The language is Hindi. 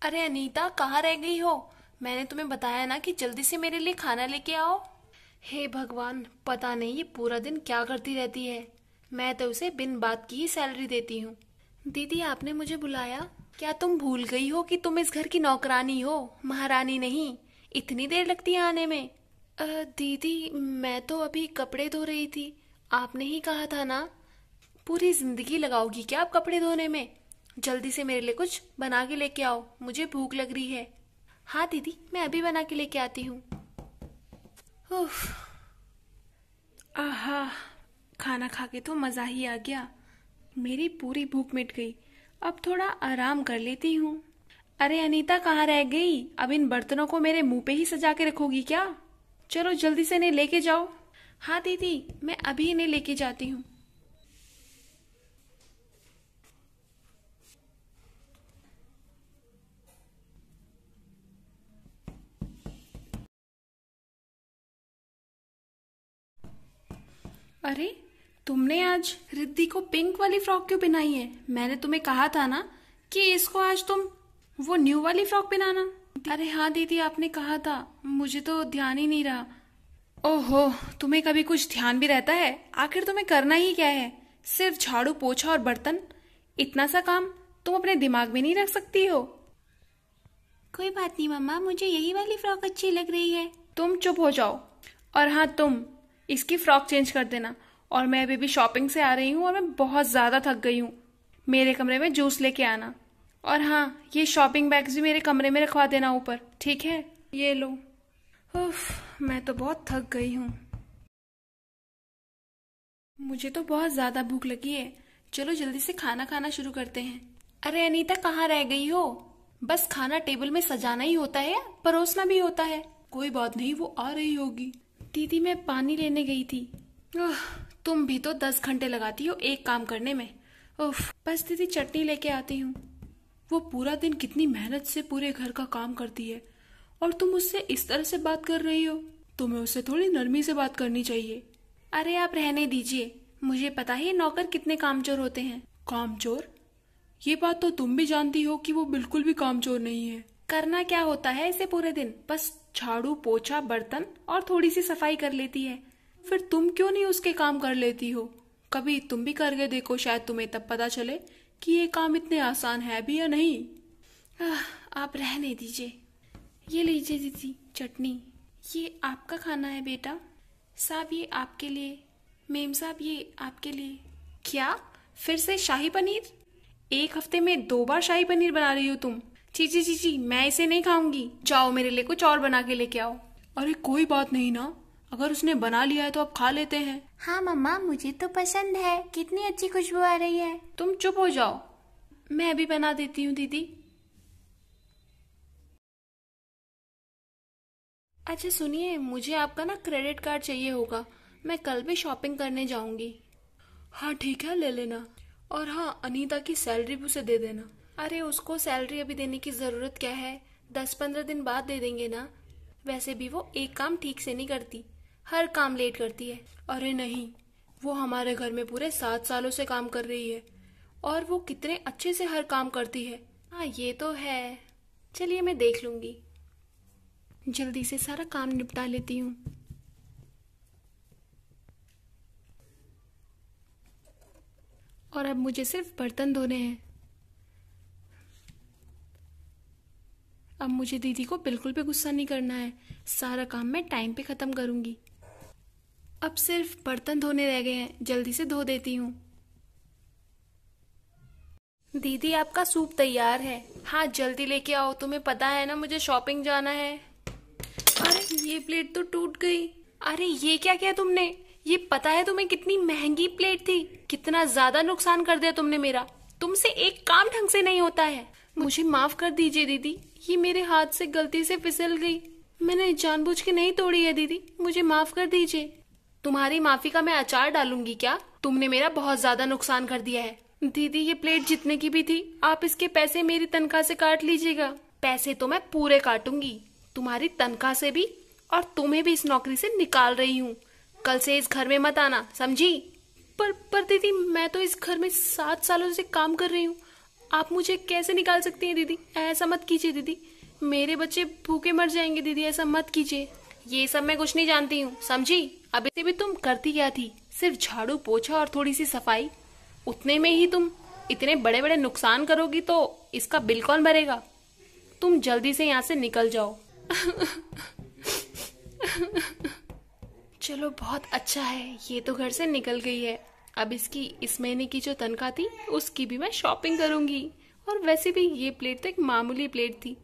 अरे अनीता, कहाँ रह गई हो? मैंने तुम्हें बताया ना कि जल्दी से मेरे लिए खाना लेके आओ। हे भगवान, पता नहीं ये पूरा दिन क्या करती रहती है। मैं तो उसे बिन बात की ही सैलरी देती हूँ। दीदी, आपने मुझे बुलाया? क्या तुम भूल गई हो कि तुम इस घर की नौकरानी हो, महारानी नहीं? इतनी देर लगती है आने में? दीदी, मैं तो अभी कपड़े धो रही थी। आपने ही कहा था ना। पूरी जिंदगी लगाओगी क्या आप कपड़े धोने में? जल्दी से मेरे लिए कुछ बना के लेके आओ, मुझे भूख लग रही है। हाँ दीदी, मैं अभी बना के लेके आती हूँ। उफ, आहा, खाना खा के तो मज़ा ही आ गया। मेरी पूरी भूख मिट गई। अब थोड़ा आराम कर लेती हूँ। अरे अनीता, कहाँ रह गई? अब इन बर्तनों को मेरे मुंह पे ही सजा के रखोगी क्या? चलो जल्दी से इन्हें लेके जाओ। हाँ दीदी, मैं अभी इन्हें लेके जाती हूँ। अरे, तुमने आज रिद्धि को पिंक वाली फ्रॉक क्यों पहनाई है? मैंने तुम्हें कहा था ना कि इसको आज तुम वो न्यू वाली फ्रॉक पहनाना। अरे हाँ दीदी, आपने कहा था, मुझे तो ध्यान ही नहीं रहा। ओहो, तुम्हें कभी कुछ ध्यान भी रहता है? आखिर तुम्हें करना ही क्या है? सिर्फ झाड़ू पोछा और बर्तन। इतना सा काम तुम अपने दिमाग में नहीं रख सकती हो? कोई बात नहीं मम्मा, मुझे यही वाली फ्रॉक अच्छी लग रही है। तुम चुप हो जाओ। और हाँ, तुम इसकी फ्रॉक चेंज कर देना। और मैं अभी भी शॉपिंग से आ रही हूँ और मैं बहुत ज्यादा थक गई हूँ। मेरे कमरे में जूस लेके आना। और हाँ, ये शॉपिंग बैग्स भी मेरे कमरे में रखवा देना ऊपर, ठीक है? ये लो। उफ, मैं तो बहुत थक गई हूँ। मुझे तो बहुत ज्यादा भूख लगी है। चलो जल्दी से खाना खाना शुरू करते हैं। अरे अनीता, कहाँ रह गई हो? बस खाना टेबल में सजाना ही होता है या परोसना भी होता है? कोई बात नहीं, वो आ रही होगी। दीदी, मैं पानी लेने गई थी। ओह, तुम भी तो 10 घंटे लगाती हो एक काम करने में। उफ, बस दीदी चटनी लेके आती हूँ। वो पूरा दिन कितनी मेहनत से पूरे घर का काम करती है और तुम उससे इस तरह से बात कर रही हो। तुम्हें उससे थोड़ी नरमी से बात करनी चाहिए। अरे आप रहने दीजिए, मुझे पता है नौकर कितने कामचोर होते हैं। कामचोर? ये बात तो तुम भी जानती हो कि वो बिल्कुल भी कामचोर नहीं है। करना क्या होता है इसे पूरे दिन? बस झाड़ू पोछा बर्तन और थोड़ी सी सफाई कर लेती है। फिर तुम क्यों नहीं उसके काम कर लेती हो? कभी तुम भी करके देखो, शायद तुम्हें तब पता चले कि ये काम इतने आसान है भी या नहीं। आप रहने दीजिए। ये लीजिए दीदी चटनी। ये आपका खाना है बेटा। साहब, ये आपके लिए। मेम साहब, ये आपके लिए। क्या? फिर से शाही पनीर? एक हफ्ते में 2 बार शाही पनीर बना रही हो तुम? चीची चीची, मैं इसे नहीं खाऊंगी। जाओ मेरे लिए कुछ और बना के लेके आओ। अरे कोई बात नहीं ना, अगर उसने बना लिया है तो अब खा लेते हैं। हाँ मम्मा, मुझे तो पसंद है। कितनी अच्छी खुशबू आ रही है। तुम चुप हो जाओ, मैं अभी बना देती हूँ दीदी। अच्छा सुनिए, मुझे आपका ना क्रेडिट कार्ड चाहिए होगा। मैं कल भी शॉपिंग करने जाऊंगी। हाँ ठीक है, ले लेना। और हाँ, अनीता की सैलरी भी उसे दे देना। अरे उसको सैलरी अभी देने की जरूरत क्या है? 10-15 दिन बाद दे देंगे ना। वैसे भी वो एक काम ठीक से नहीं करती, हर काम लेट करती है। अरे नहीं, वो हमारे घर में पूरे 7 सालों से काम कर रही है और वो कितने अच्छे से हर काम करती है। हाँ ये तो है। चलिए मैं देख लूंगी। जल्दी से सारा काम निपटा लेती हूँ। और अब मुझे सिर्फ बर्तन धोने हैं। अब मुझे दीदी को बिल्कुल भी गुस्सा नहीं करना है। सारा काम मैं टाइम पे खत्म करूंगी। अब सिर्फ बर्तन धोने रह गए हैं, जल्दी से धो देती हूँ। दीदी, आपका सूप तैयार है। हाँ जल्दी लेके आओ, तुम्हें पता है ना मुझे शॉपिंग जाना है। अरे ये प्लेट तो टूट गई। अरे ये क्या किया तुमने? ये पता है तुम्हें कितनी महंगी प्लेट थी? कितना ज्यादा नुकसान कर दिया तुमने मेरा। तुमसे एक काम ढंग से नहीं होता है। मुझे माफ कर दीजिए दीदी, ये मेरे हाथ से गलती से फिसल गई। मैंने जानबूझ के नहीं तोड़ी है दीदी, मुझे माफ कर दीजिए। तुम्हारी माफी का मैं अचार डालूंगी क्या? तुमने मेरा बहुत ज्यादा नुकसान कर दिया है। दीदी, ये प्लेट जितने की भी थी, आप इसके पैसे मेरी तनख्वाह से काट लीजिएगा। पैसे तो मैं पूरे काटूंगी, तुम्हारी तनख्वाह से भी, और तुम्हें भी इस नौकरी से निकाल रही हूँ। कल से इस घर में मत आना, समझी? पर दीदी, मैं तो इस घर में 7 सालों से काम कर रही हूँ। आप मुझे कैसे निकाल सकती हैं दीदी? ऐसा मत कीजिए दीदी, मेरे बच्चे भूखे मर जाएंगे दीदी, ऐसा मत कीजिए। ये सब मैं कुछ नहीं जानती हूँ, समझी? अभी से भी तुम करती क्या थी? सिर्फ झाड़ू पोछा और थोड़ी सी सफाई, उतने में ही तुम इतने बड़े बड़े नुकसान करोगी तो इसका बिल कौन भरेगा? तुम जल्दी से यहाँ से निकल जाओ। चलो बहुत अच्छा है, ये तो घर से निकल गई है। अब इसकी इस महीने की जो तनख्वाह थी उसकी भी मैं शॉपिंग करूंगी। और वैसे भी ये प्लेट तो एक मामूली प्लेट थी,